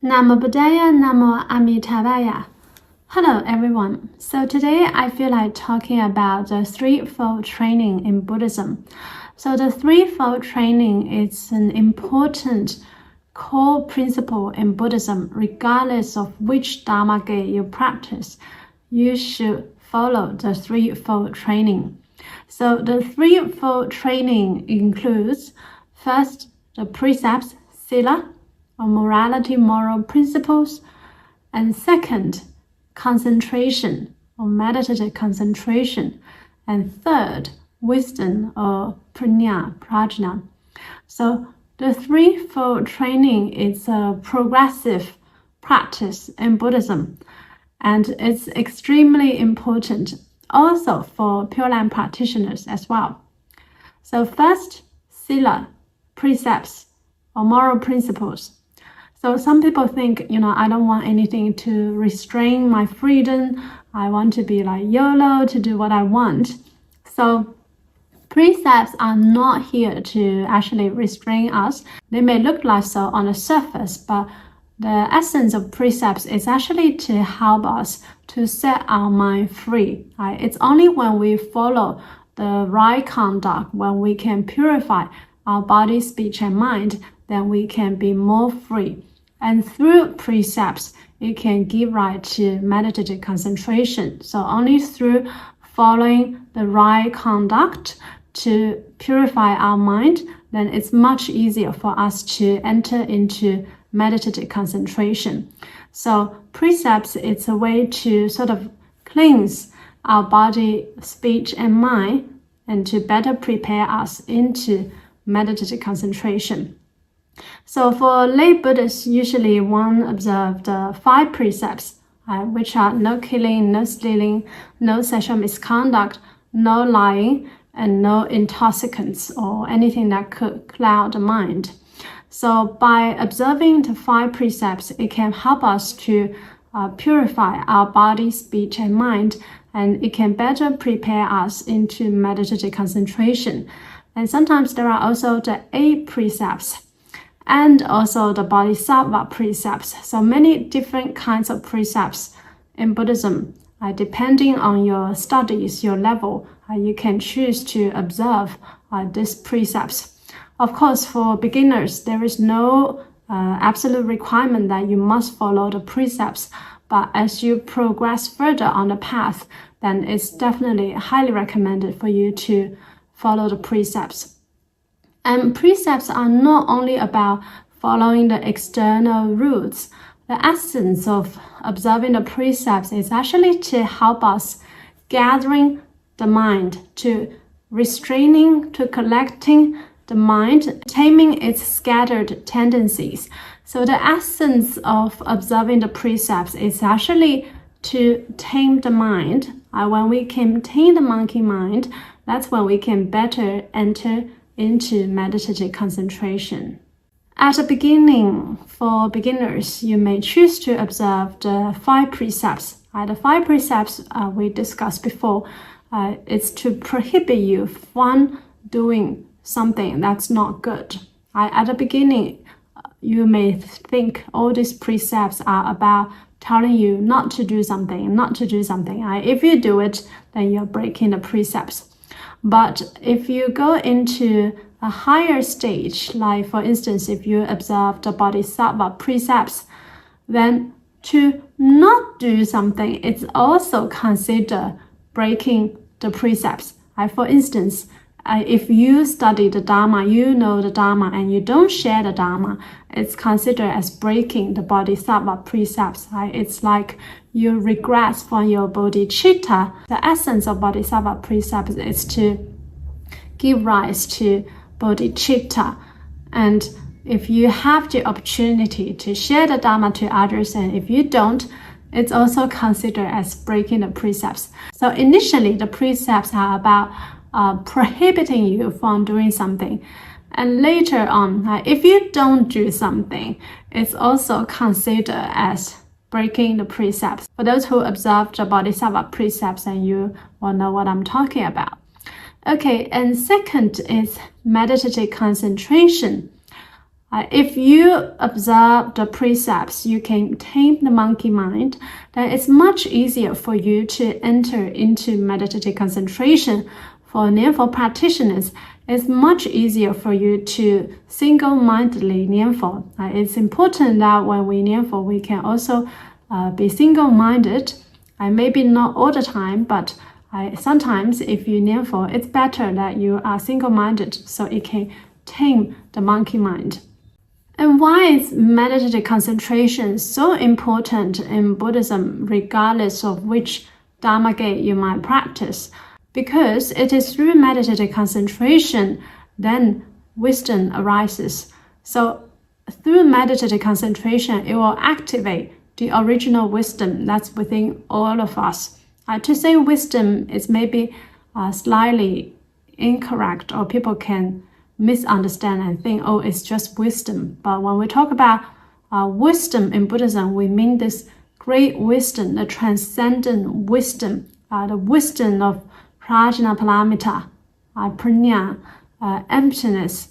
Namo Buddhaya, Namo Amitabha. Hello everyone. So today I feel like talking about the Threefold Training in Buddhism. So the Threefold Training is an important core principle in Buddhism. Regardless of which Dharma gate you practice, you should follow the Threefold Training. So the Threefold Training includes first the precepts, sila, or morality, moral principles, and second, concentration or meditative concentration, and third, wisdom or prajna. So the Threefold Training is a progressive practice in Buddhism, and it's extremely important also for Pure Land practitioners as well. So first, sila, precepts or moral principles. So some people think, I don't want anything to restrain my freedom. I want to be like YOLO, to do what I want. So precepts are not here to actually restrain us. They may look like so on the surface, but the essence of precepts is actually to help us to set our mind free. Right? It's only when we follow the right conduct, when we can purify our body, speech, and mind, then we can be more free. And through precepts, it can give rise to meditative concentration. So only through following the right conduct to purify our mind, then it's much easier for us to enter into meditative concentration. So precepts, it's a way to sort of cleanse our body, speech, and mind, and to better prepare us into meditative concentration. So for lay Buddhists, usually one observes the 5 precepts, which are no killing, no stealing, no sexual misconduct, no lying, and no intoxicants or anything that could cloud the mind. So by observing the 5 precepts, it can help us to purify our body, speech, and mind, and it can better prepare us into meditative concentration. And sometimes there are also the 8 precepts, and also the Bodhisattva precepts. So many different kinds of precepts in Buddhism. Depending on your studies, your level, you can choose to observe these precepts. Of course, for beginners, there is no absolute requirement that you must follow the precepts. But as you progress further on the path, then it's definitely highly recommended for you to follow the precepts. And precepts are not only about following the external rules. The essence of observing the precepts is actually to help us gathering the mind, to restraining, to collecting the mind, taming its scattered tendencies. So the essence of observing the precepts is actually to tame the mind. When we can tame the monkey mind, that's when we can better enter into meditative concentration. At the beginning, for beginners, you may choose to observe the 5 precepts. The 5 precepts we discussed before, it's to prohibit you from doing something that's not good. At the beginning, you may think all these precepts are about telling you not to do something, not to do something. If you do it, then you're breaking the precepts. But if you go into a higher stage, like for instance, if you observe the Bodhisattva precepts, then to not do something, it's also considered breaking the precepts. For instance, if you study the Dharma, you know the Dharma, and you don't share the Dharma, it's considered as breaking the Bodhisattva precepts. It's like you regress from your bodhicitta. The essence of Bodhisattva precepts is to give rise to bodhicitta. And if you have the opportunity to share the Dharma to others, and if you don't, it's also considered as breaking the precepts. So initially, the precepts are about prohibiting you from doing something. And later on, if you don't do something, it's also considered as breaking the precepts. For those who observe the Bodhisattva precepts, and you will know what I'm talking about. Okay, and second is meditative concentration. If you observe the precepts, you can tame the monkey mind, then it's much easier for you to enter into meditative concentration. For Nianfo practitioners, it's much easier for you to single-mindedly Nianfo. It's important that when we Nianfo, we can also be single-minded. Maybe not all the time, but sometimes if you Nianfo, it's better that you are single-minded so it can tame the monkey mind. And why is meditative concentration so important in Buddhism, regardless of which Dharma gate you might practice? Because it is through meditative concentration then wisdom arises. So through meditative concentration, it will activate the original wisdom that's within all of us. To say wisdom is maybe slightly incorrect, or people can misunderstand and think, oh, it's just wisdom. But when we talk about wisdom in Buddhism, we mean this great wisdom, the transcendent wisdom, the wisdom of prajna paramita, prajna, emptiness,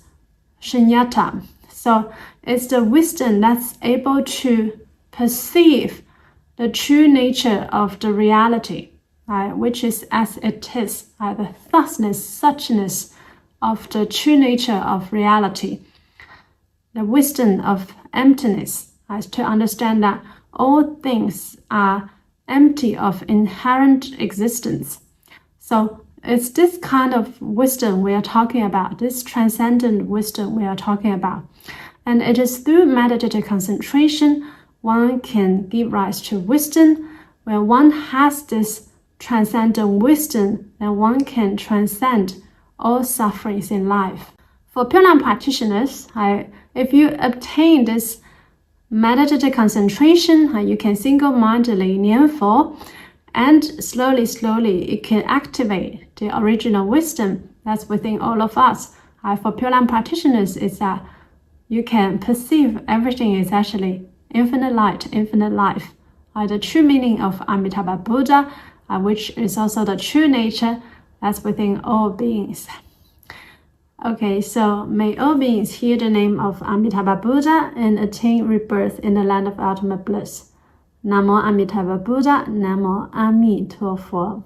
shunyata. So it's the wisdom that's able to perceive the true nature of the reality, which is as it is, the thusness, suchness of the true nature of reality. The wisdom of emptiness, to understand that all things are empty of inherent existence. So it's this kind of wisdom we are talking about, this transcendent wisdom we are talking about. And it is through meditative concentration one can give rise to wisdom. When one has this transcendent wisdom, then one can transcend all sufferings in life. For Pilgrimage practitioners, if you obtain this meditative concentration, you can single-mindedly Nianfo, and slowly it can activate the original wisdom that's within all of us. For Pilgrimage practitioners, is that you can perceive everything is actually infinite light, infinite life. The true meaning of Amitabha Buddha, which is also the true nature that's within all beings. Okay, so may all beings hear the name of Amitabha Buddha and attain rebirth in the land of ultimate bliss. Namo Amituofo Buddha, Namo Amituofo.